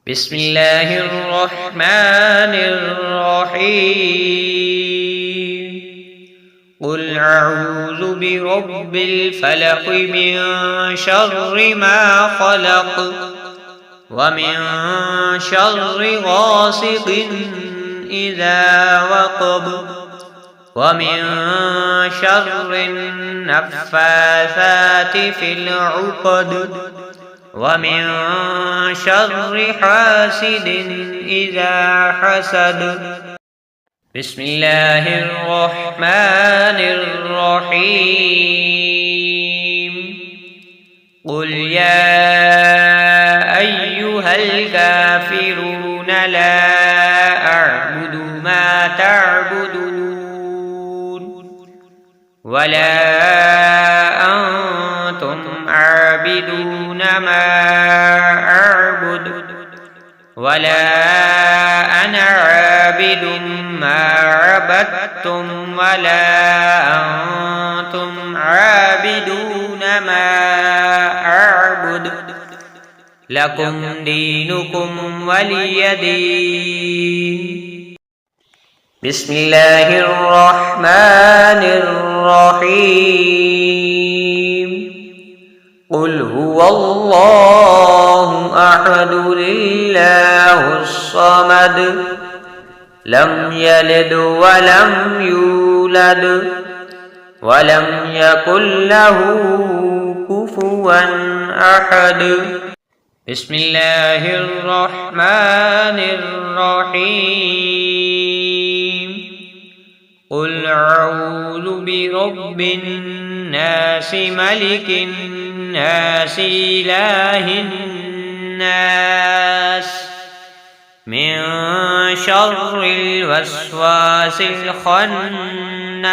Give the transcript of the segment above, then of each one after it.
بسم الله الرحمن الرحيم قل أعوذ برب الفلق من شر ما خلق ومن شر غاسق إذا وقب ومن شر النفاثات في العقد ومن شر حاسد إذا حسد. بسم الله الرحمن الرحيم قل يا أيها الكافرون لا أعبد ما تعبدون ولا أنتم عابدون ما أعبد ولا أنا عابد ما عبدتم ولا أنتم عابدون ما أعبد لكم دينكم ولي دين. بسم الله الرحمن الرحيم قل هو الله أحد الله الصمد لم يلد ولم يولد ولم يكن له كفوا أحد. بسم الله الرحمن الرحيم قل أعوذ برب الناس ملك الناس إله الناس من شر الوسواس الخناس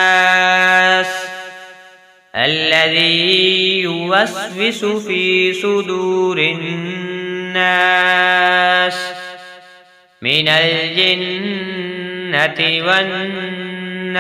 الذي يوسوس في صدور الناس من الجنة والناس.